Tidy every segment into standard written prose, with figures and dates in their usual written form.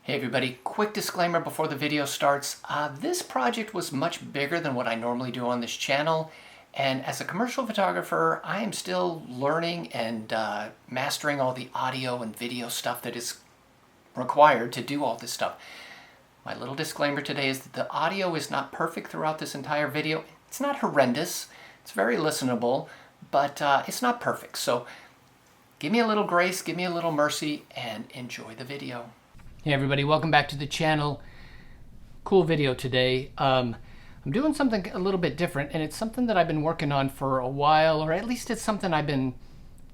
Hey everybody, quick disclaimer before the video starts. This project was much bigger than what I normally do on this channel, and as a commercial photographer I am still learning and mastering all the audio and video stuff that is required to do all this stuff. My little disclaimer today is that the audio is not perfect throughout this entire video. It's not horrendous, it's very listenable, but it's not perfect. So give me a little grace, give me a little mercy, and enjoy the video. Hey everybody, welcome back to the channel. Cool video today. I'm doing something a little bit different, and it's something that I've been working on for a while, or at least it's something I've been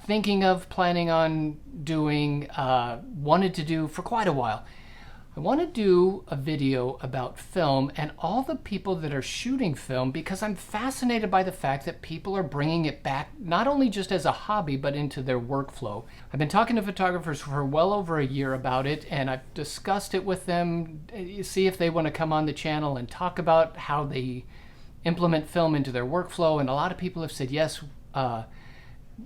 thinking of, planning on doing, wanted to do for quite a while. I want to do a video about film and all the people that are shooting film, because I'm fascinated by the fact that people are bringing it back not only just as a hobby but into their workflow. I've been talking to photographers for well over a year about it, and I've discussed it with them, see if they want to come on the channel and talk about how they implement film into their workflow, and a lot of people have said yes,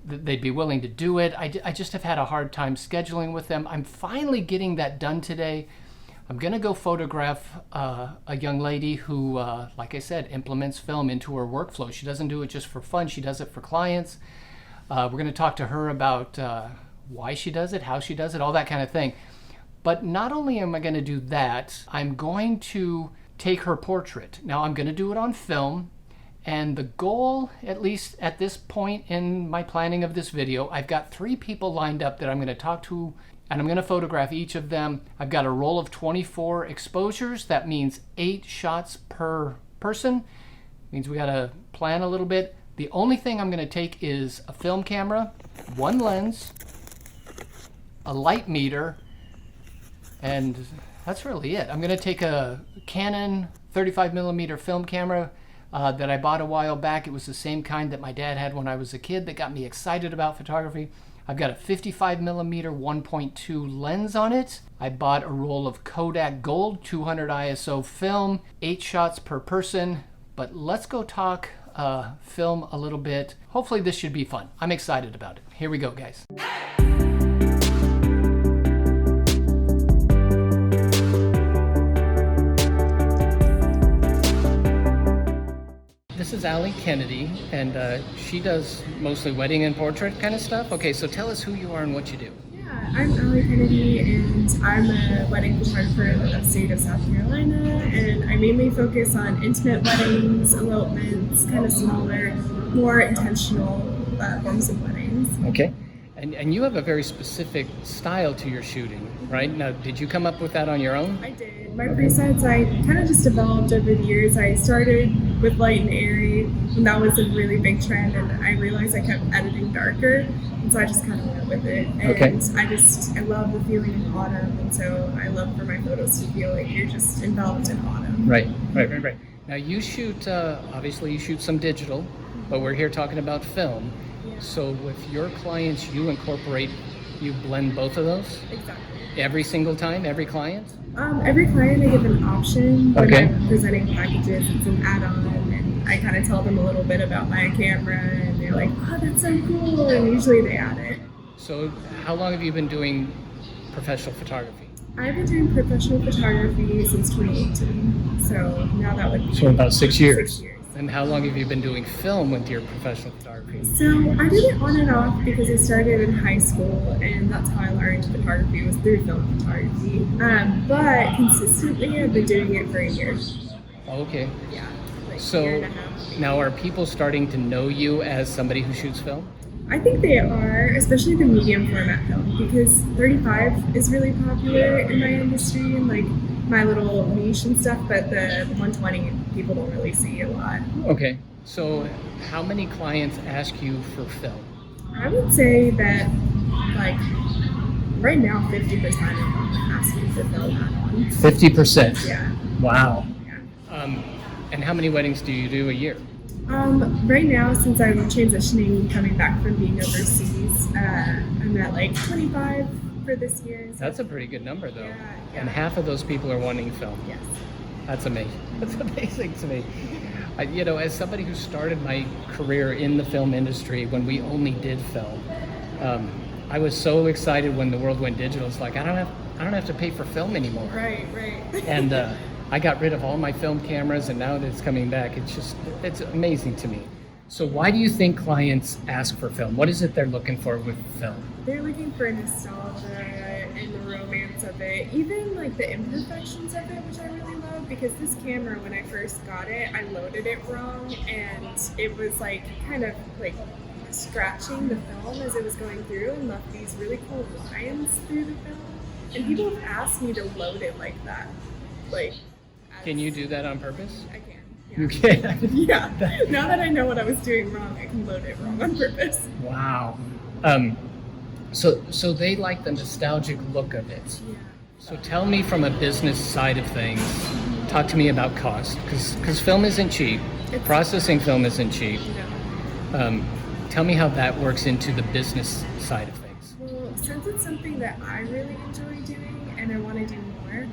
they'd be willing to do it. I just have had a hard time scheduling with them. I'm finally getting that done today. I'm going to go photograph a young lady who, like I said, implements film into her workflow. She doesn't do it just for fun. She does it for clients. We're going to talk to her about why she does it, how she does it, all that kind of thing. But not only am I going to do that, I'm going to take her portrait. Now, I'm going to do it on film. And the goal, at least at this point in my planning of this video, I've got 3 people lined up that I'm going to talk to, and I'm going to photograph each of them. I've got a roll of 24 exposures. That means 8 shots per person. Means we got to plan a little bit. The only thing I'm going to take is a film camera, 1 lens, a light meter, and that's really it. I'm going to take a Canon 35mm film camera that I bought a while back. It was the same kind that my dad had when I was a kid that got me excited about photography. I've got a 55mm 1.2 lens on it. I bought a roll of Kodak Gold 200 ISO film, 8 shots per person. But let's go talk film a little bit. Hopefully this should be fun. I'm excited about it. Here we go, guys. This is Alli Kennedy, and she does mostly wedding and portrait kind of stuff. Okay, so tell us who you are and what you do. Yeah, I'm Alli Kennedy, and I'm a wedding photographer in the state of South Carolina, and I mainly focus on intimate weddings, elopements, kind of smaller, more intentional forms of weddings. Okay, and you have a very specific style to your shooting, right? Now, did you come up with that on your own? I did. My presets I kind of just developed over the years. I started with light and airy, and that was a really big trend, and I realized I kept editing darker, and so I just kind of went with it. And okay. I love the feeling of autumn, and so I love for my photos to feel like you're just enveloped in autumn. Right. Now you shoot, obviously you shoot some digital, but we're here talking about film. Yeah. So with your clients, you blend both of those? Exactly. Every single time, every client? Every client I give an option when okay. I'm presenting packages. It's an add-on, and I kind of tell them a little bit about my camera, and they're like, "Oh, that's so cool!" And usually they add it. So, how long have you been doing professional photography? I've been doing professional photography since 2018. So now that would be so about 6 years. 6 years. And how long have you been doing film with your professional photography? So I did it on and off because I started in high school, and that's how I learned photography, was through film photography. But consistently I've been doing it for a year. Okay. Yeah. Like so a year and a half. Now are people starting to know you as somebody who shoots film? I think they are, especially the medium format film, because 35 is really popular in my industry and like my little niche and stuff, but the 120 people don't really see a lot. Okay, so how many clients ask you for film? I would say that like right now 50% of them ask me for film add-on. 50%? Yeah. Wow. Yeah. And how many weddings do you do a year? Right now, since I'm transitioning, coming back from being overseas, I'm at like 25 for this year. So. That's a pretty good number, though. Yeah. And half of those people are wanting film. Yes. That's amazing. That's amazing to me. As somebody who started my career in the film industry when we only did film, I was so excited when the world went digital. It's like, I don't I don't have to pay for film anymore. Right. And I got rid of all my film cameras, and now that it's coming back, it's amazing to me. So why do you think clients ask for film? What is it they're looking for with film? They're looking for nostalgia and the romance of it, even like the imperfections of it, which I really love, because this camera, when I first got it, I loaded it wrong, and it was like kind of like scratching the film as it was going through and left these really cool lines through the film. And people have asked me to load it like that. Can you do that on purpose? I can. Yeah. You can? Yeah. Now that I know what I was doing wrong, I can load it wrong on purpose. Wow. So they like the nostalgic look of it. Yeah. So tell me from a business side of things, talk to me about cost, because film isn't cheap. Processing film isn't cheap. No. Tell me how that works into the business side of things. Well, since it's something that I really enjoy doing and I want to do more,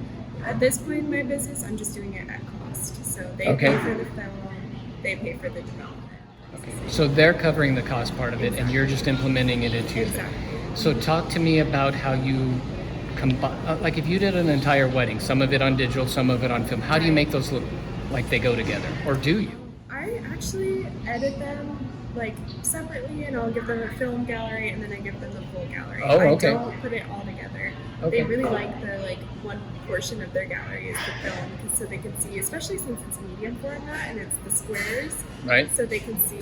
at this point in my business, I'm just doing it at cost. So they pay for the film, they pay for the development. Okay. So they're covering the cost part of it, and you're just implementing it into your thing. So talk to me about how you combine, like if you did an entire wedding, some of it on digital, some of it on film, how do you make those look like they go together? Or do you? I actually edit them like separately, and I'll give them a film gallery, and then I give them the full gallery. Oh, okay. I don't put it all together. Okay. They really like the one portion of their gallery is the film, so they can see, especially since it's medium format and it's the squares. Right. So they can see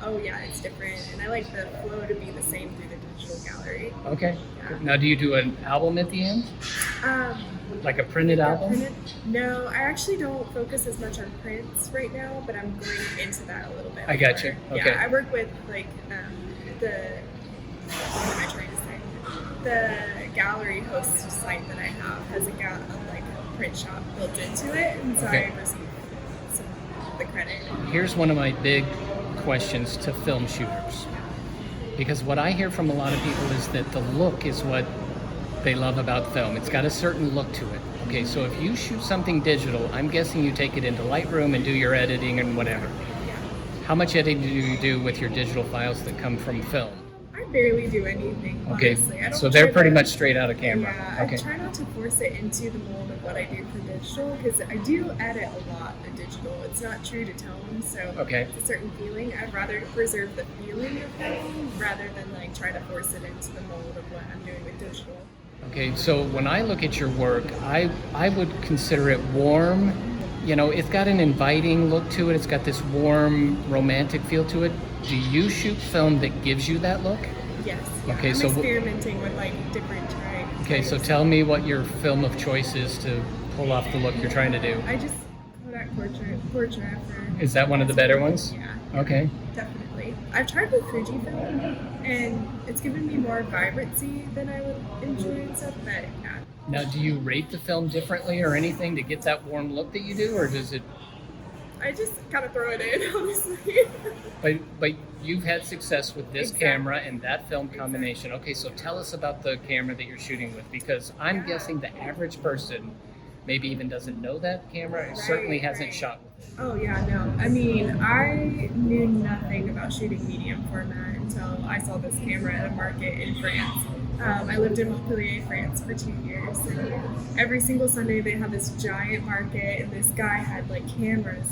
oh yeah, it's different, and I like the flow to be the same through the digital gallery. Okay. Yeah. Now, do you do an album at the end? Like a printed album? No, I actually don't focus as much on prints right now, but I'm going into that a little bit. I got you. Okay. Yeah, I work with what am I trying to say? The gallery host site that I have has a print shop built into it, and so I receive some of the credit. Here's one of my big questions to film shooters, because what I hear from a lot of people is that the look is what they love about film. It's got a certain look to it. Okay, so if you shoot something digital, I'm guessing you take it into Lightroom and do your editing and whatever. Yeah. How much editing do you do with your digital files that come from film? I barely do anything, okay, honestly. I don't so they're pretty much straight out of camera. Yeah, okay. I try not to force it into the mold of what I do for digital, because I do edit a lot in digital. It's not true to tone, so it's a certain feeling. I'd rather preserve the feeling of film rather than try to force it into the mold of what I'm doing with digital. Okay, so when I look at your work, I would consider it warm. You know, it's got an inviting look to it. It's got this warm, romantic feel to it. Do you shoot film that gives you that look? Yes. Yeah. Okay, I'm so experimenting with different types. Okay, so tell me what your film of choice is to pull off the look you're trying to do. I just Kodak portrait. Is that one of the better ones? Yeah. Okay. Definitely. I've tried with Fujifilm, and it's given me more vibrancy than I would enjoy and stuff, but yeah. Now, do you rate the film differently or anything to get that warm look that you do, or does it? I just kind of throw it in, honestly. But you've had success with this camera and that film combination. Okay, so tell us about the camera that you're shooting with, because I'm guessing the average person maybe even doesn't know that camera, certainly hasn't shot with it. Oh yeah, no. I mean, I knew nothing about shooting medium format until I saw this camera at a market in France. I lived in Montpellier, France for 2 years, and every single Sunday they had this giant market, and this guy had cameras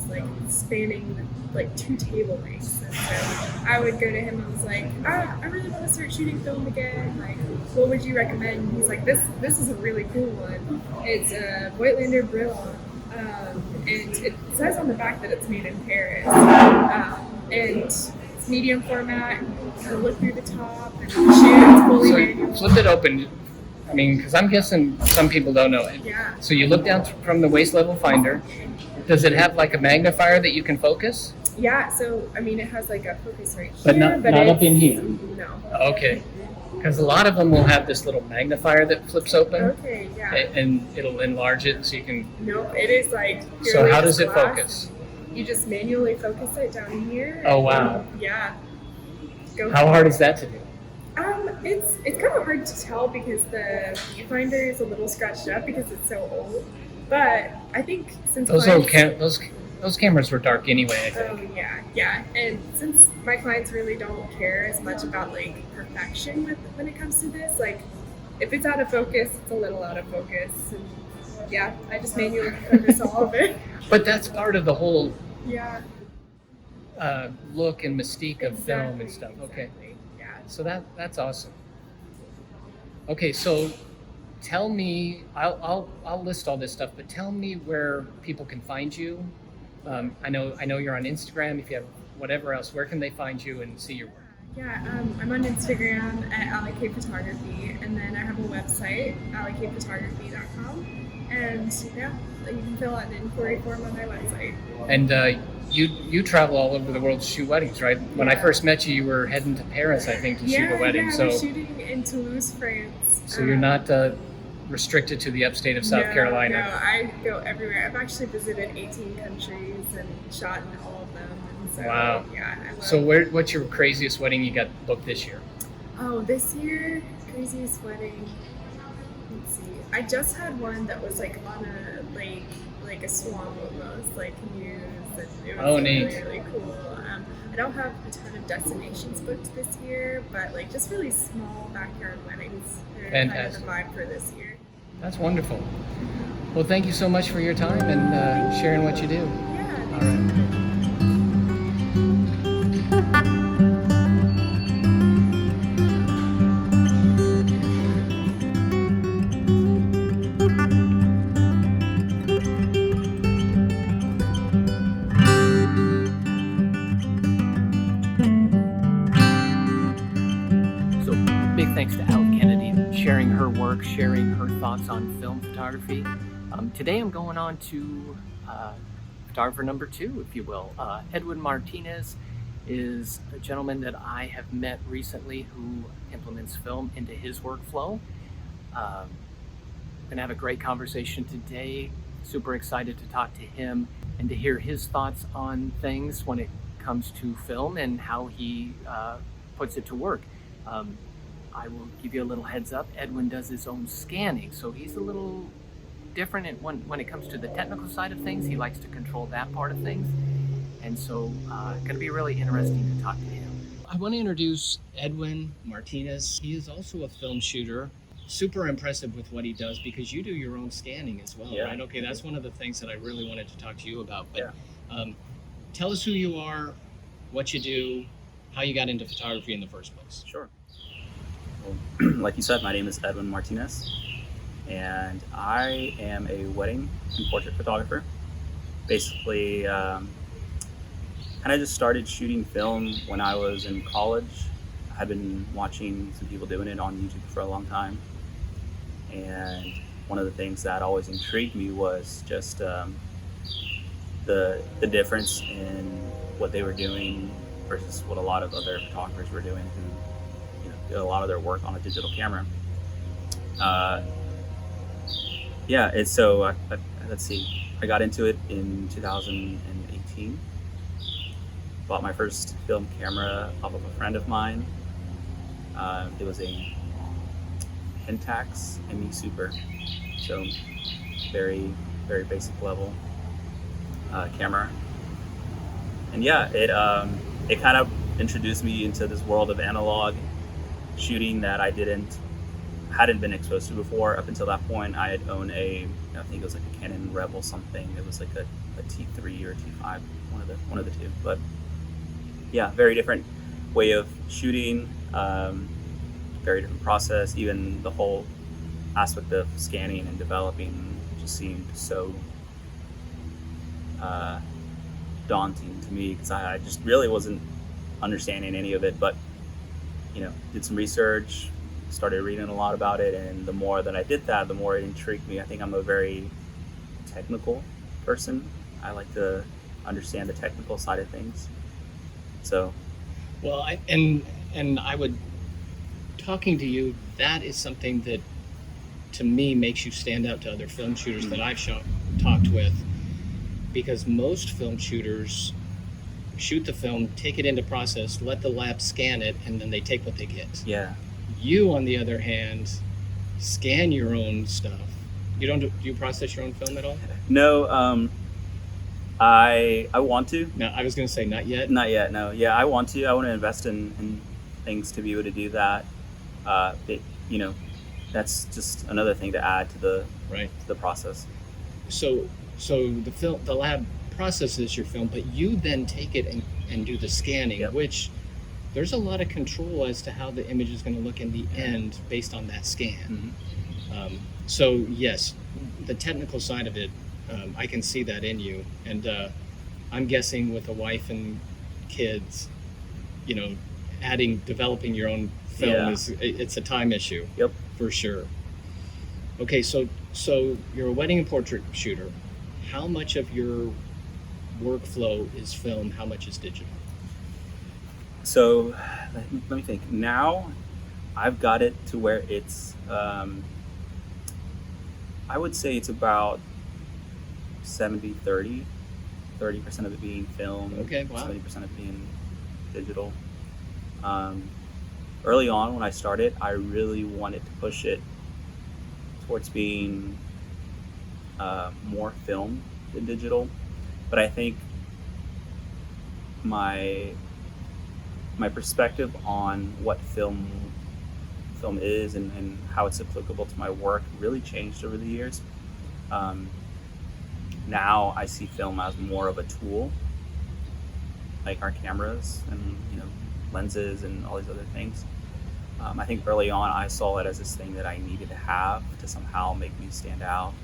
spanning 2 table lengths. And so I would go to him and was like, I really want to start shooting film again. What would you recommend? And he's like, this is a really cool one. It's a Voigtlander Brillant, and it says on the back that it's made in Paris, and it's medium format. You look through the top and shoot. It's fully manual. Flip it open. I mean, because I'm guessing some people don't know it. Yeah. So you look down from the waist level finder. Does it have a magnifier that you can focus? Yeah. So I mean, it has a focus right here, but not up in here. No. Okay. Because a lot of them will have this little magnifier that flips open. Okay. Yeah. And it'll enlarge it so you can. Nope. It is So how does it focus? You just manually focus it down here. Oh wow. Yeah. How hard is that to do? It's kind of hard to tell because the viewfinder is a little scratched up because it's so old. But I think since those cameras were dark anyway, I think. Oh yeah. And since my clients really don't care as much about perfection when it comes to this, if it's out of focus, it's a little out of focus. And yeah, I just manually focus all of it. But that's part of the whole Yeah, look and mystique of film and stuff. Okay, exactly. Yeah. so that's awesome. Okay, so tell me, I'll list all this stuff, but tell me where people can find you. I know you're on Instagram. If you have whatever else, where can they find you and see your work? Yeah, I'm on Instagram at Alli Photography, and then I have a website, allikphotography.com, and yeah, you can fill out an inquiry form on my website. And you travel all over the world to shoot weddings, right? When I first met you, you were heading to Paris, I think, to shoot a wedding. Yeah, So we're shooting in Toulouse, France. so you're not restricted to the upstate of South Carolina. No, I go everywhere. I've actually visited 18 countries and shot in all of them. And so, Wow. yeah, I love. So what's your craziest wedding you got booked this year? Oh, this year, craziest wedding. Let's see. I just had one that was like on a lake, like a swamp almost, like canoes, and it was Neat. really, really cool. I don't have a ton of destinations booked this year, but like just really small backyard weddings are kind of Fantastic. the vibe for this year. That's wonderful. Well, thank you so much for your time and sharing what you do. Yeah. All right. So big thanks to Alli Kennedy sharing her work, sharing her thoughts on film photography. Today I'm going on to photographer number 2, if you will. Edwin Martinez is a gentleman that I have met recently who implements film into his workflow. Gonna have a great conversation today. Super excited to talk to him and to hear his thoughts on things when it comes to film and how he puts it to work. I will give you a little heads up. Edwin does his own scanning, so he's a little different when it comes to the technical side of things. He likes to control that part of things, and so going to be really interesting to talk to him. I want to introduce Edwin Martinez. He is also a film shooter. Super impressive with what he does because you do your own scanning as well, right? Okay, that's one of the things that I really wanted to talk to you about. But tell us who you are, what you do, how you got into photography in the first place. Sure. Well, like you said, my name is Edwin Martinez, and I am a wedding and portrait photographer. Basically, kind of just started shooting film when I was in college. I had been watching some people doing it on YouTube for a long time, and one of the things that always intrigued me was just the difference in what they were doing versus what a lot of other photographers were doing who did a lot of their work on a digital camera. Let's see, I got into it in 2018. Bought my first film camera off of a friend of mine. It was a Pentax ME Super, so very, very basic level camera. And yeah, it kind of introduced me into this world of analog shooting that I hadn't been exposed to before. Up until that point, I had owned I think it was like a Canon Rebel something. It was like a T3 or T5, one of the two. But yeah, very different way of shooting, very different process. Even the whole aspect of scanning and developing just seemed so daunting to me because I just really wasn't understanding any of it. But did some research, started reading a lot about it, and the more that I did that, the more it intrigued me. I think I'm a very technical person. I like to understand the technical side of things. So, well, I would, talking to you, that is something that to me makes you stand out to other film shooters that I've talked with, because most film shooters shoot the film, take it into process, let the lab scan it, and then they take what they get. Yeah. You, on the other hand, scan your own stuff. Do you process your own film at all? No, I want to. No, I was going to say not yet. Not yet, no. Yeah, I want to. I want to invest in things to be able to do that. that's just another thing to add to the Right. process. So the lab processes your film, but you then take it and do the scanning, Yep. which there's a lot of control as to how the image is going to look in the end based on that scan. So yes, the technical side of it, I can see that in you, and I'm guessing with a wife and kids, developing your own film it's a time issue. Yep. For sure. Okay, so you're a wedding and portrait shooter. How much of your workflow is film? How much is digital? So let me think. Now I've got it to where it's, I would say it's about 70-30, 30% of it being film, Okay, wow. 70% of it being digital. Early on when I started, I really wanted to push it towards being more film than digital, but I think my perspective on what film is and how it's applicable to my work really changed over the years. Now I see film as more of a tool, like our cameras and lenses and all these other things. I think early on I saw it as this thing that I needed to have to somehow make me stand out,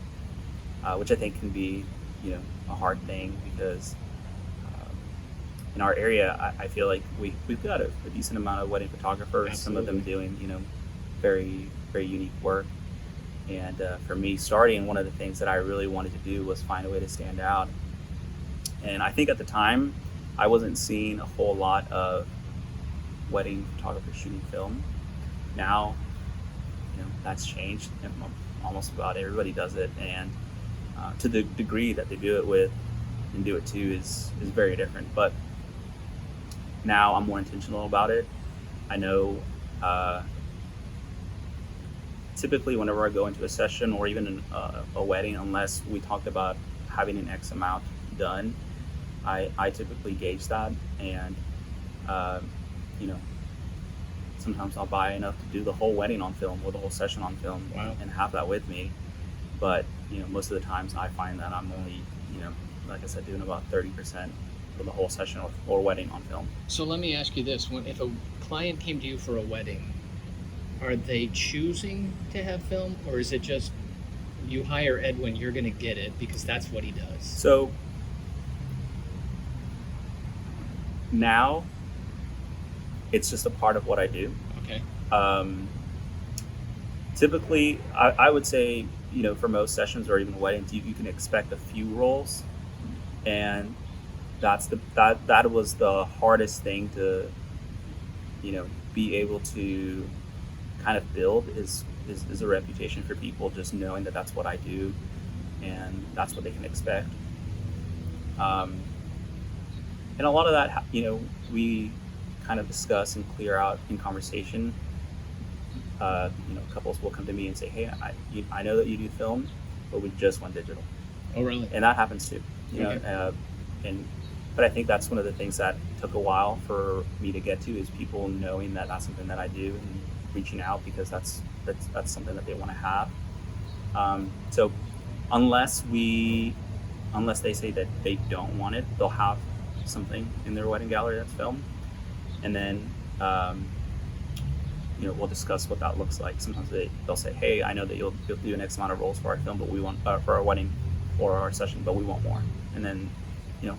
which I think can be a hard thing because in our area I feel like we've got a decent amount of wedding photographers. Absolutely. Some of them doing very, very unique work. And for me, starting, one of the things that I really wanted to do was find a way to stand out. And I think at the time, I wasn't seeing a whole lot of wedding photographers shooting film. Now, that's changed, and almost about everybody does it. And to the degree that they do it with and do it to is very different. But now I'm more intentional about it. I know typically whenever I go into a session or even a wedding, unless we talked about having an X amount done, I typically gauge that, and sometimes I'll buy enough to do the whole wedding on film or the whole session on film. Wow. And have that with me. But most of the times I find that I'm only like I said, doing about 30% of the whole session or wedding on film. So let me ask you this: if a client came to you for a wedding, are they choosing to have film, or is it just you hire Edwin, you're going to get it because that's what he does? So now it's just a part of what I do. Okay. Typically, I would say, for most sessions or even weddings, you can expect a few rolls, and that was the hardest thing to, be able to kind of build is a reputation for people, just knowing that that's what I do and that's what they can expect. And a lot of that, we kind of discuss and clear out in conversation. Couples will come to me and say, "Hey, I know that you do film, but we just went digital." Oh, really? And that happens too. Okay. But I think that's one of the things that took a while for me to get to, is people knowing that that's something that I do and reaching out because that's something that they want to have. So unless they say that they don't want it, they'll have something in their wedding gallery that's filmed, and then we'll discuss what that looks like. Sometimes they'll say, "Hey, I know that you'll do an X amount of rolls for our film, but we want for our wedding or our session, but we want more." And then we'll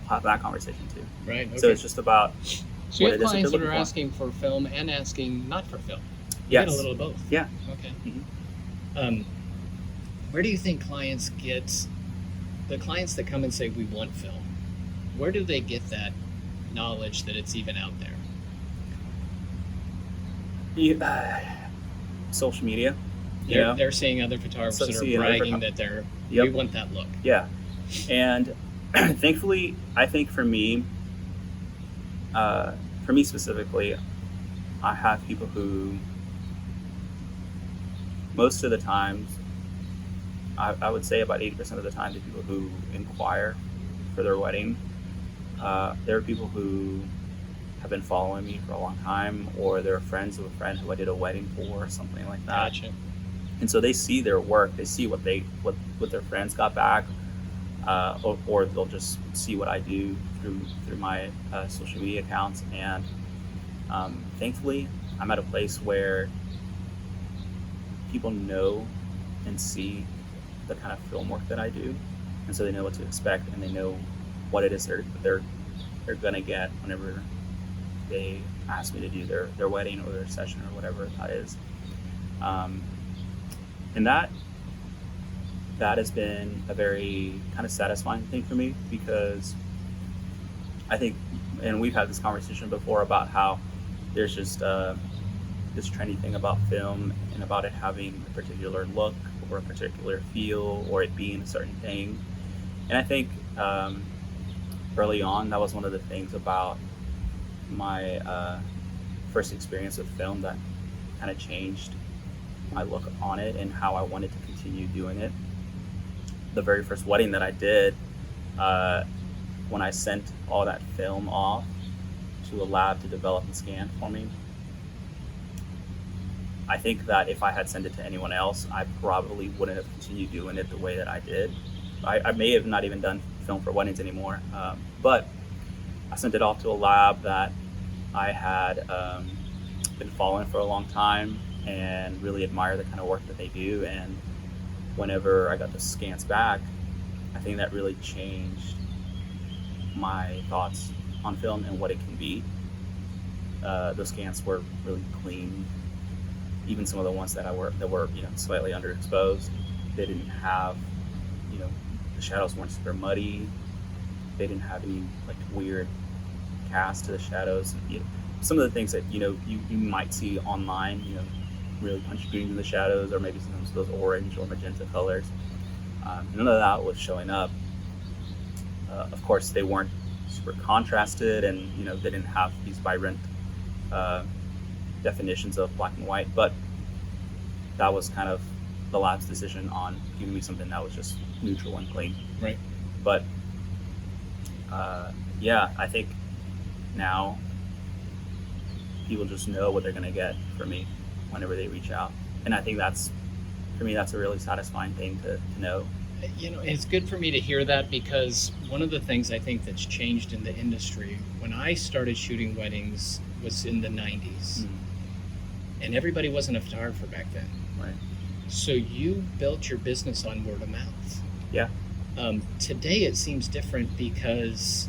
have that conversation too. Right. Okay. So it's just about So you what have it is that clients they're that are looking for. asking for film and asking not for film. You Yes. get a little of both. Yeah. Okay. Mhm. Where do you think clients get the clients that come and say we want film? Where do they get that knowledge that it's even out there? Social media. They're seeing other photographers that are bragging that we want that look. Yeah. And thankfully, I think for me specifically, I have people who, most of the times, I would say about 80% of the time, the people who inquire for their wedding, there are people who have been following me for a long time, or they're friends of a friend who I did a wedding for, or something like that. Gotcha. And so they see their work, they see what their friends got back, or they'll just see what I do through my social media accounts. And thankfully, I'm at a place where people know and see the kind of film work that I do, and so they know what to expect, and they know what it is they're gonna get whenever they ask me to do their wedding or their session or whatever that is. And that has been a very kind of satisfying thing for me, because I think, and we've had this conversation before about how there's just this trendy thing about film and about it having a particular look or a particular feel or it being a certain thing. And I think early on, that was one of the things about my first experience with film that kind of changed my look on it and how I wanted to continue doing it. The very first wedding that I did, when I sent all that film off to a lab to develop and scan for me, I think that if I had sent it to anyone else, I probably wouldn't have continued doing it the way that I did. I may have not even done film for weddings anymore, but I sent it off to a lab that I had been following for a long time and really admire the kind of work that they do. And whenever I got the scans back, I think that really changed my thoughts on film and what it can be. Those scans were really clean. Even some of the ones that were slightly underexposed, they didn't have, the shadows weren't super muddy. They didn't have any like weird cast to the shadows. Some of the things that you might see online, really punchy greens in the shadows, or maybe sometimes those orange or magenta colors. None of that was showing up. Of course, they weren't super contrasted, and they didn't have these vibrant definitions of black and white. But that was kind of the lab's decision on giving me something that was just neutral and clean. Right. But I think now people just know what they're going to get from me whenever they reach out, and I think for me that's a really satisfying thing to know. It's good for me to hear that, because one of the things I think that's changed in the industry, when I started shooting weddings, was in the 90s. And everybody wasn't a photographer back then. Right. So you built your business on word of mouth. Yeah. Today it seems different because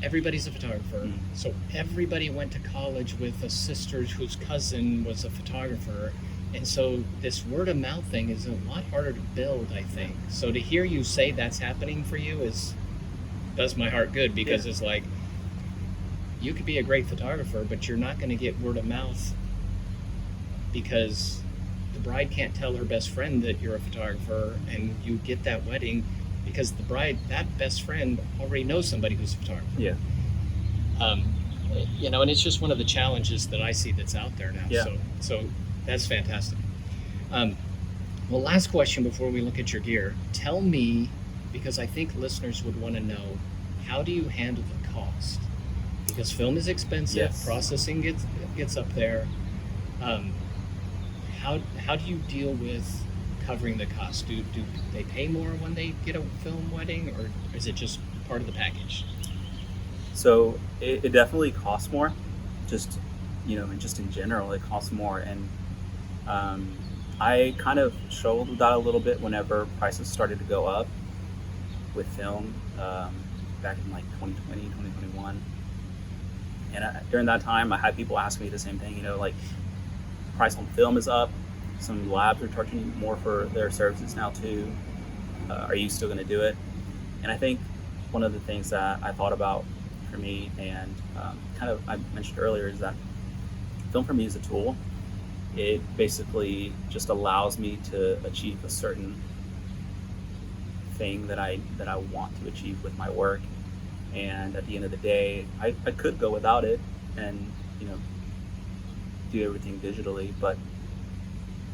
everybody's a photographer. So everybody went to college with a sister whose cousin was a photographer. And so this word of mouth thing is a lot harder to build, I think. So to hear you say that's happening for you does my heart good, because it's like, you could be a great photographer, but you're not going to get word of mouth, because the bride can't tell her best friend that you're a photographer, and you get that wedding because that best friend already knows somebody who's a photographer. Yeah. And it's just one of the challenges that I see that's out there now. Yeah. So that's fantastic. Well, last question before we look at your gear. Tell me, because I think listeners would want to know, how do you handle the cost? Because film is expensive, Yes. Processing gets up there. How do you deal with covering the cost? Do they pay more when they get a film wedding, or is it just part of the package? So it definitely costs more. Just just in general, it costs more, and I kind of struggled with that a little bit whenever prices started to go up with film back in like 2020, 2021. And during that time, I had people ask me the same thing, like, price on film is up. Some labs are charging more for their services now too. Are you still going to do it? And I think one of the things that I thought about for me, and I mentioned earlier, is that film for me is a tool. It basically just allows me to achieve a certain thing that I want to achieve with my work. And at the end of the day, I could go without it and do everything digitally, but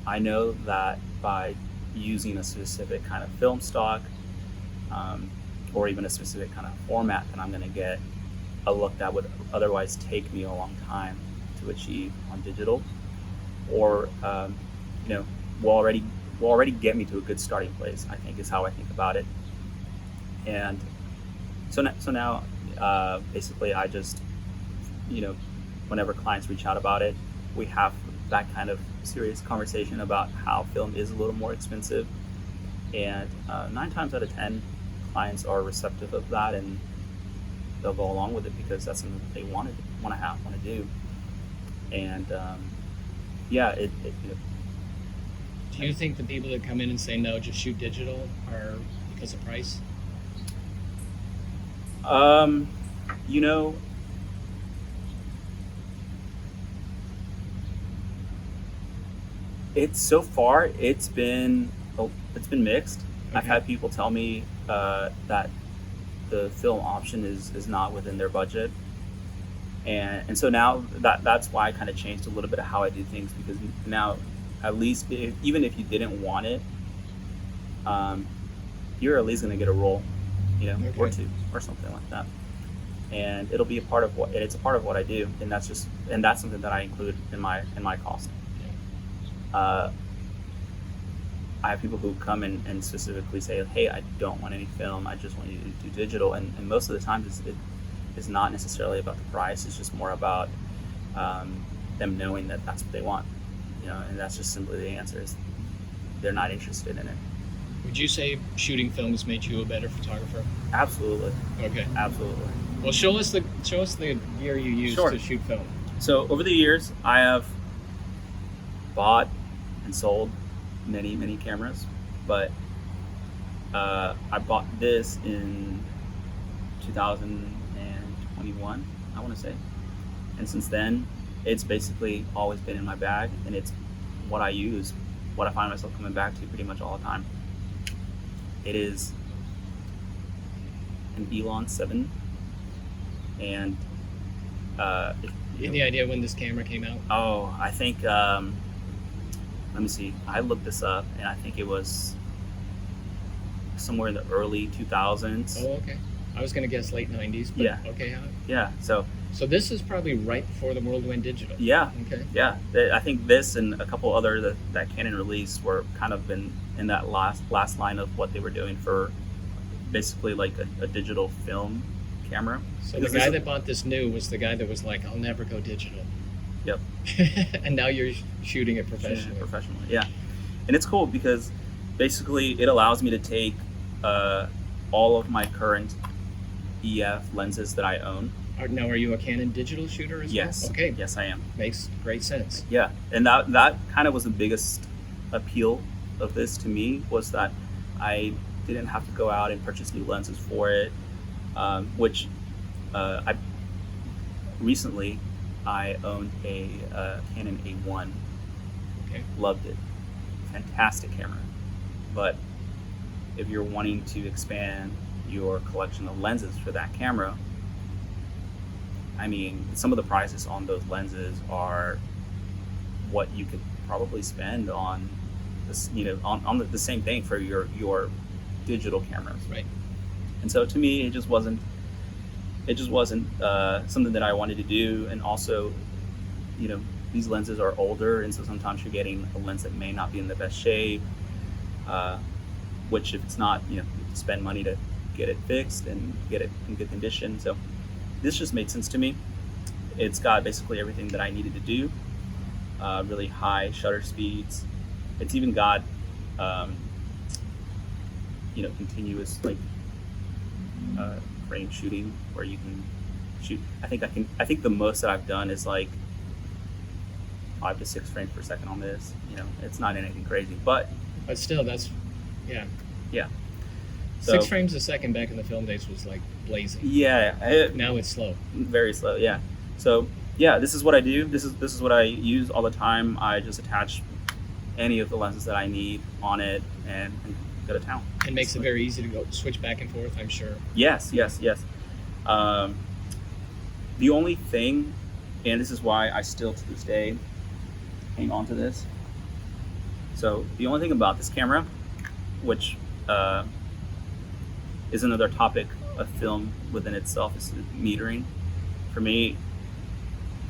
I know that by using a specific kind of film stock, or even a specific kind of format that I'm going to get, a look that would otherwise take me a long time to achieve on digital, or you know, will already get me to a good starting place, I think, is how I think about it. And so now basically I just, you know, whenever clients reach out about it, we have that kind of serious conversation about how film is a little more expensive. And 9 times out of 10, clients are receptive of that, and they'll go along with it because that's something that they want to do. And yeah, it you know, Do you think the people that come in and say no, just shoot digital, are because of price? you know, it's been mixed. I've Okay. had people tell me that the film option is not within their budget, and so now that's why I kind of changed a little bit of how I do things, because now, at least even if you didn't want it, um, you're at least going to get a role, you know, or Okay. two or something like that, and it'll be a part of it's a part of what I do, and that's something that I include in my cost. Uh, I have people who come in and specifically say, "Hey, I don't want any film. I just want you to do digital." And most of the time, it's not necessarily about the price. It's just more about them knowing that that's what they want, you know. And that's just simply the answer, is they're not interested in it. Would you say shooting film has made you a better photographer? Absolutely, Okay. absolutely. Well, show us the gear you use Sure. to shoot film. So over the years, I have bought and sold many cameras, but I bought this in 2021, I want to say, and since then it's basically always been in my bag, and it's what I use, what I find myself coming back to pretty much all the time. It is an Elon 7, and Any idea when this camera came out? I think let me see. I looked this up, and I think it was somewhere in the early 2000s. Oh, okay. I was going to guess late 90s, but Yeah. okay. Yeah. So So this is probably right before the world went digital. yeah, Okay. yeah. I think this and a couple other that Canon released were kind of in that last line of what they were doing for basically like a digital film camera. So the Because guy this- that bought this new was the guy that was like, "I'll never go digital." Yep. And now you're shooting it professionally. Professionally, yeah. And it's cool because basically it allows me to take all of my current EF lenses that I own. Now, are you a Canon digital shooter as Yes. well? Okay. Yes, I am. Makes great sense. Yeah, and that kind of was the biggest appeal of this to me, was that I didn't have to go out and purchase new lenses for it, which I recently I owned a Canon A1. Okay. Loved it, fantastic camera. But if you're wanting to expand your collection of lenses for that camera, I mean, some of the prices on those lenses are what you could probably spend on this, you know, on the same thing for your digital cameras. Right. And so to me, it just wasn't something that I wanted to do. And also, you know, these lenses are older, and so sometimes you're getting a lens that may not be in the best shape, which if it's not, you know, you have to spend money to get it fixed and get it in good condition. So this just made sense to me. It's got basically everything that I needed to do. Really high shutter speeds. It's even got, you know, continuous like frame shooting, where you can shoot. I think the most that I've done is like 5 to 6 frames per second on this. You know, it's not anything crazy, but But still, that's, yeah. yeah. So, 6 frames a second back in the film days was like blazing. Yeah, Now it's slow. very slow. Yeah. So yeah, this is what I do. This is what I use all the time. I just attach any of the lenses that I need on it and go to town. It makes it very easy to go switch back and forth, I'm sure. Yes. The only thing, and this is why I still to this day hang on to this. So the only thing about this camera, which is another topic of film within itself, is metering. for me,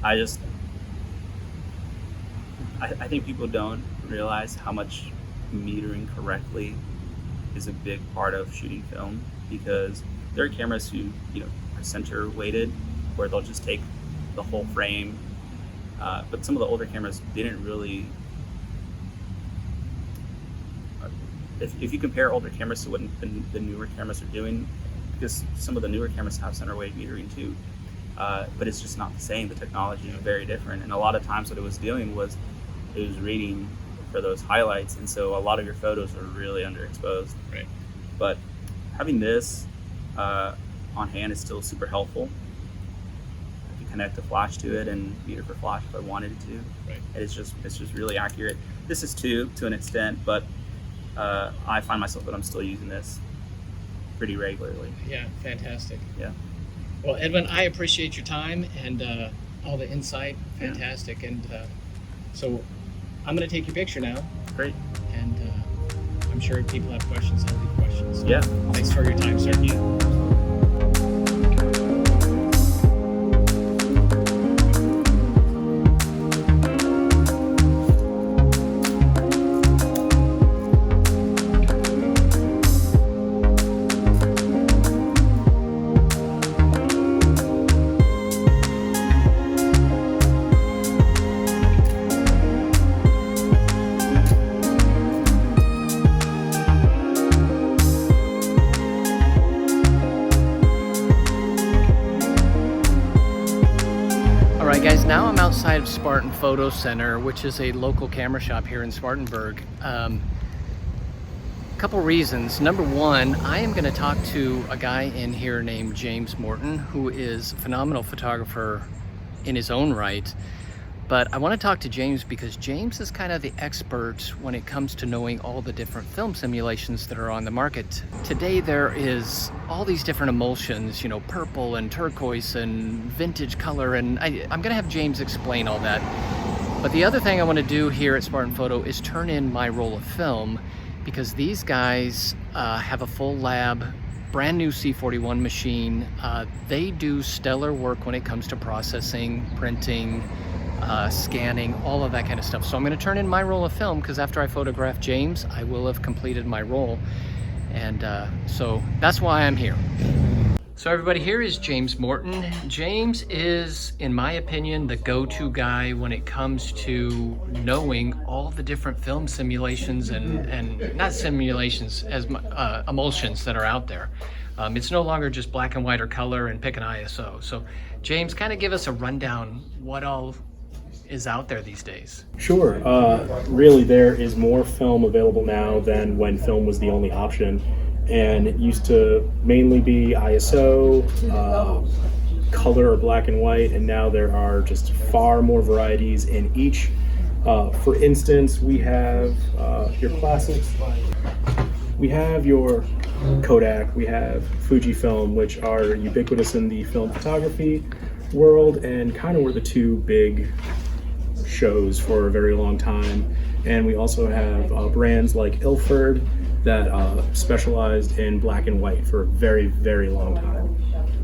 I think people don't realize how much metering correctly is a big part of shooting film, because there are cameras who, are center weighted, where they'll just take the whole frame. But some of the older cameras didn't really. If you compare older cameras to what the newer cameras are doing, because some of the newer cameras have center weight metering too, but it's just not the same. The technology is very different, and a lot of times what it was doing was it was reading for those highlights, and so a lot of your photos are really underexposed. Right. But having this on hand is still super helpful. I can connect a flash to it and meter for flash if I wanted it to. Right. And it's just really accurate. This is too, to an extent, but I find myself that I'm still using this pretty regularly. Yeah, fantastic. Yeah. Well, Edwin, I appreciate your time and all the insight. Fantastic. And so I'm going to take your picture now. Great. And I'm sure people have questions. I'll leave questions. Yeah. Thanks for your time, sir. Alright guys, now I'm outside of Spartan Photo Center, which is a local camera shop here in Spartanburg. Couple reasons. Number one, I am going to talk to a guy in here named James Morton, who is a phenomenal photographer in his own right. But I want to talk to James because James is kind of the expert when it comes to knowing all the different film simulations that are on the market. Today there is all these different emulsions, purple and turquoise and vintage color, and I'm going to have James explain all that. But the other thing I want to do here at Spartan Photo is turn in my roll of film, because these guys have a full lab, brand new C41 machine. They do stellar work when it comes to processing, printing, scanning, all of that kind of stuff. So I'm going to turn in my roll of film, because after I photograph James, I will have completed my roll. And so that's why I'm here. So everybody, here is James Morton. James is, in my opinion, the go-to guy when it comes to knowing all the different film simulations and not simulations, as emulsions that are out there. It's no longer just black and white or color and pick an ISO. So James, kind of give us a rundown what all is out there these days. Sure. Really, there is more film available now than when film was the only option. And it used to mainly be ISO, color or black and white, and now there are just far more varieties in each. For instance, we have your classics. We have your Kodak, we have Fujifilm, which are ubiquitous in the film photography world and kind of were the two big shows for a very long time. And we also have brands like Ilford that specialized in black and white for a very, very long time.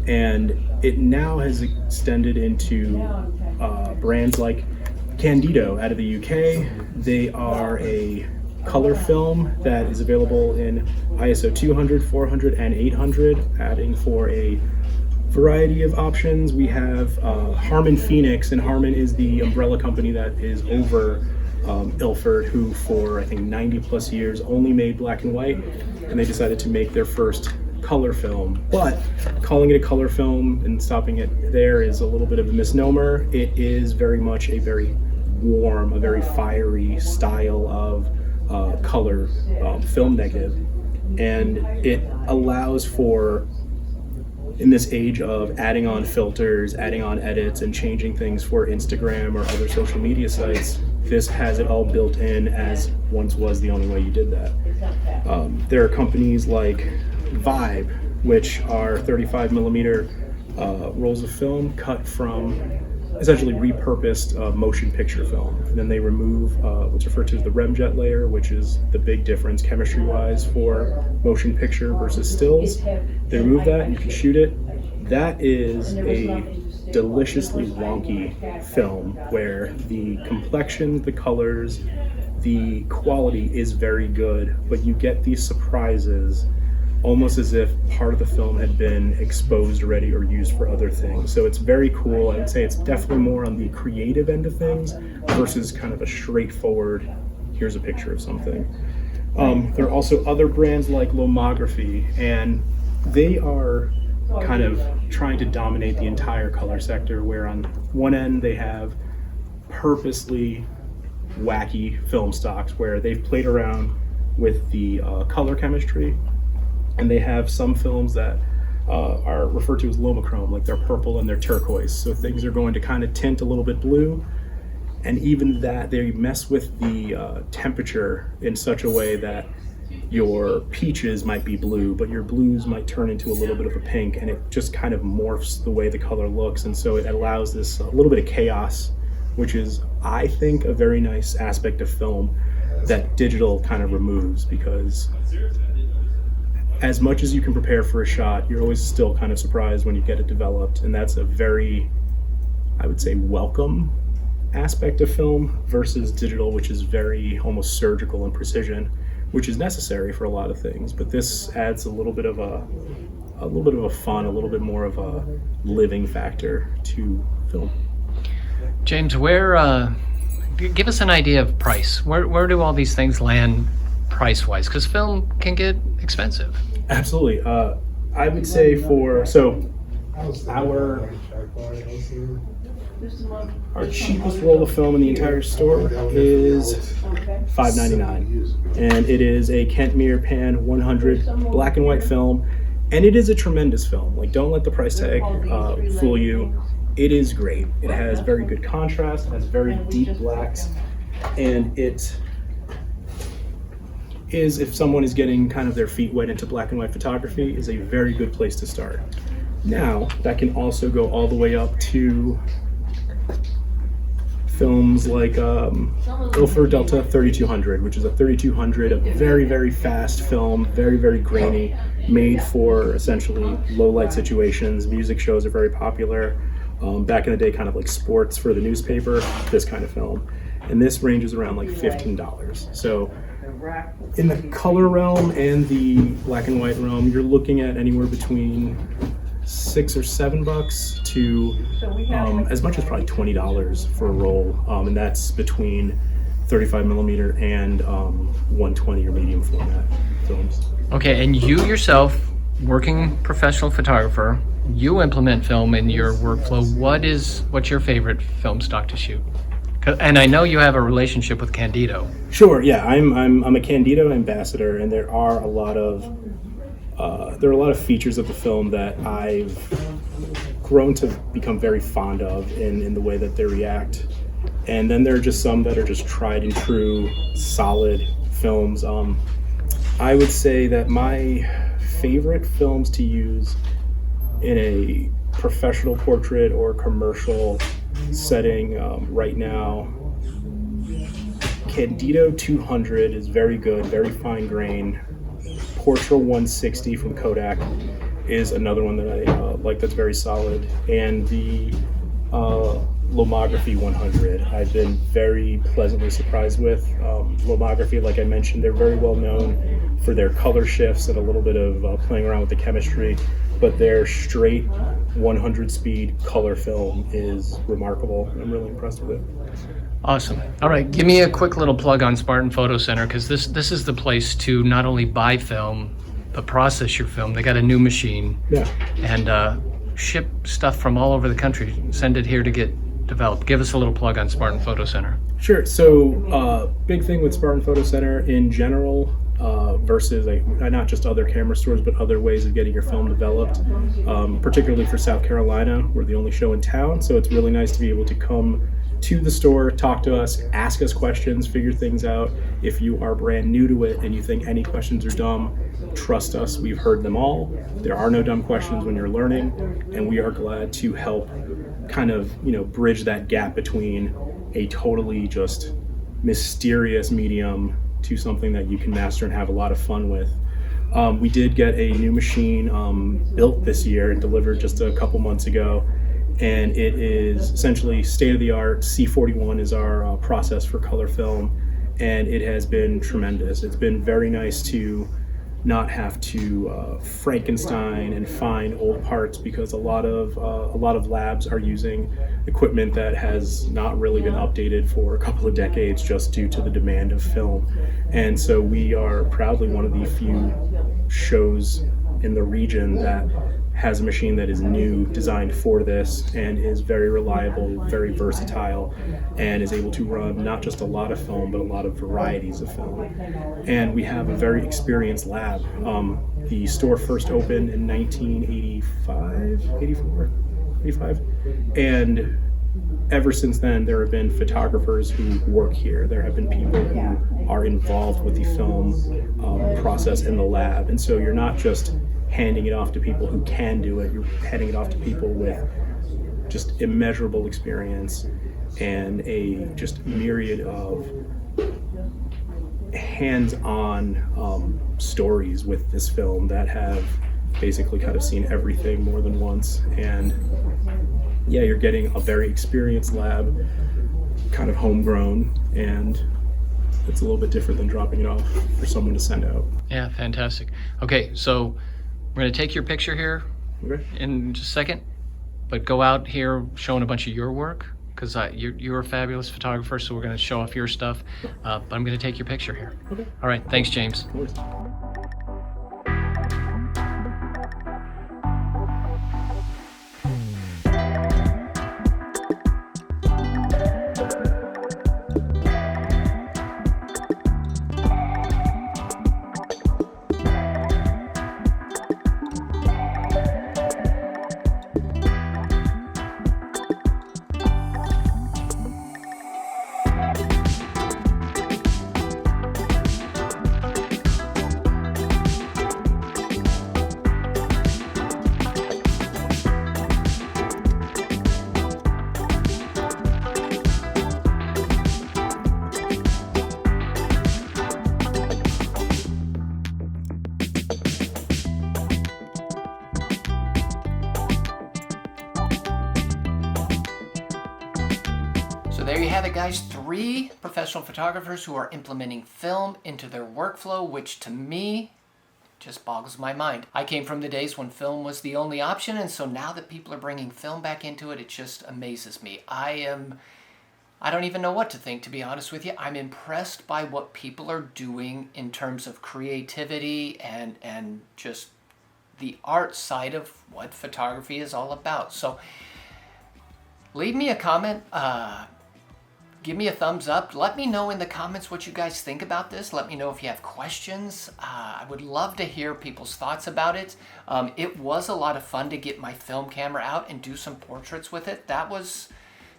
And it now has extended into brands like Candido out of the UK. They are a color film that is available in ISO 200, 400, and 800, adding for a variety of options. We have Harman Phoenix, and Harman is the umbrella company that is over Ilford, who for I think 90 plus years only made black and white, and they decided to make their first color film. But calling it a color film and stopping it there is a little bit of a misnomer. It is very much a very warm, a very fiery style of color film negative, and it allows for, in this age of adding on filters, adding on edits, and changing things for Instagram or other social media sites, this has it all built in, as once was the only way you did that. There are companies like Vibe, which are 35 millimeter rolls of film cut from essentially repurposed motion picture film. And then they remove what's referred to as the remjet layer, which is the big difference chemistry-wise for motion picture versus stills. They remove that and you can shoot it. That is a deliciously wonky film where the complexion, the colors, the quality is very good, but you get these surprises almost as if part of the film had been exposed already or used for other things. So it's very cool. I would say it's definitely more on the creative end of things versus kind of a straightforward, here's a picture of something. There are also other brands like Lomography, and they are kind of trying to dominate the entire color sector, where on one end they have purposely wacky film stocks where they've played around with the color chemistry, and they have some films that are referred to as lomochrome, like they're purple and they're turquoise, so things are going to kind of tint a little bit blue, and even that they mess with the temperature in such a way that your peaches might be blue, but your blues might turn into a little bit of a pink, and it just kind of morphs the way the color looks, and so it allows this a little bit of chaos, which is, I think, a very nice aspect of film that digital kind of removes, because as much as you can prepare for a shot, you're always still kind of surprised when you get it developed, and that's a very, I would say, welcome aspect of film versus digital, which is very almost surgical and precision, which is necessary for a lot of things. But this adds a little bit of a fun, a little bit more of a living factor to film. James, give us an idea of price. Where do all these things land price-wise? Because film can get expensive. Absolutely. I would say our cheapest roll of film in the entire store is $5.99, and it is a Kentmere Pan 100 black and white film, and it is a tremendous film. Like, don't let the price tag fool you. It is great. It has very good contrast, has very deep blacks, and it is, if someone is getting kind of their feet wet into black and white photography, is a very good place to start. Now, that can also go all the way up to films like Ilford Delta 3200, which is a 3200, a very, very fast film, very, very grainy, made for essentially low light situations. Music shows are very popular. Back in the day, kind of like sports for the newspaper, this kind of film. And this ranges around like $15. So in the color realm and the black and white realm, you're looking at anywhere between $6 or $7 to as much as probably $20 for a roll, and that's between 35 millimeter and 120 or medium format films. Okay, and you yourself, working professional photographer, you implement film in your workflow. What's your favorite film stock to shoot? And I know you have a relationship with Candido. Sure, yeah, I'm a Candido ambassador, and there are a lot of features of the film that I've grown to become very fond of in the way that they react. And then there are just some that are just tried and true, solid films. I would say that my favorite films to use in a professional portrait or commercial setting right now, Candido 200 is very good, very fine grain. Portra 160 from Kodak is another one that I like, that's very solid. And the Lomography 100, I've been very pleasantly surprised with. Lomography, like I mentioned, they're very well known for their color shifts and a little bit of playing around with the chemistry, but their straight 100 speed color film is remarkable. I'm really impressed with it. Awesome. All right, give me a quick little plug on Spartan Photo Center, because this is the place to not only buy film, but process your film. They got a new machine, and ship stuff from all over the country. Send it here to get developed. Give us a little plug on Spartan Photo Center. Sure. So big thing with Spartan Photo Center in general, versus not just other camera stores, but other ways of getting your film developed, particularly for South Carolina. We're the only show in town, so it's really nice to be able to come to the store, talk to us, ask us questions, figure things out. If you are brand new to it and you think any questions are dumb, trust us, we've heard them all. There are no dumb questions when you're learning, and we are glad to help kind of, bridge that gap between a totally just mysterious medium to something that you can master and have a lot of fun with. We did get a new machine built this year and delivered just a couple months ago, and it is essentially state-of-the-art. C41 is our process for color film, and it has been tremendous. It's been very nice to not have to Frankenstein and find old parts, because a lot of labs are using equipment that has not really been updated for a couple of decades just due to the demand of film. And so we are proudly one of the few shows in the region that has a machine that is new, designed for this, and is very reliable, very versatile, and is able to run not just a lot of film, but a lot of varieties of film. And we have a very experienced lab. The store first opened in 1985, 84, 85, and ever since then, there have been photographers who work here. There have been people who are involved with the film process in the lab. And so you're not just handing it off to people who can do it, you're handing it off to people with just immeasurable experience and a just myriad of hands-on stories with this film that have basically kind of seen everything more than once. And yeah, you're getting a very experienced lab, kind of homegrown, and it's a little bit different than dropping it off for someone to send out. Yeah, fantastic. Okay, so we're going to take your picture here Okay. in just a second, but go out here showing a bunch of your work, because you're a fabulous photographer, so we're going to show off your stuff, but I'm going to take your picture here. Okay. All right, thanks, James. No worries. So there you have it, guys. 3 professional photographers who are implementing film into their workflow, which to me just boggles my mind. I came from the days when film was the only option, and so now that people are bringing film back into it, it just amazes me. I don't even know what to think, to be honest with you. I'm impressed by what people are doing in terms of creativity and just the art side of what photography is all about. So leave me a comment. Give me a thumbs up. Let me know in the comments what you guys think about this. Let me know if you have questions. I would love to hear people's thoughts about it. It was a lot of fun to get my film camera out and do some portraits with it. That was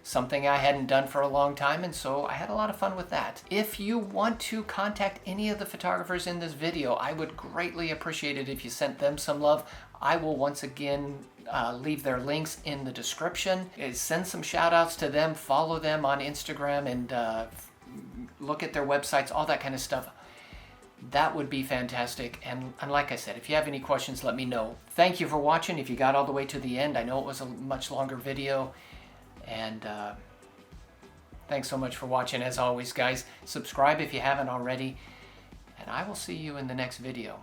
something I hadn't done for a long time, and so I had a lot of fun with that. If you want to contact any of the photographers in this video, I would greatly appreciate it if you sent them some love. I will once again leave their links in the description. Send some shout outs to them, follow them on Instagram, and look at their websites, all that kind of stuff. That would be fantastic. And like I said, if you have any questions, let me know. Thank you for watching. If you got all the way to the end, I know it was a much longer video. And thanks so much for watching. As always, guys, subscribe if you haven't already. And I will see you in the next video.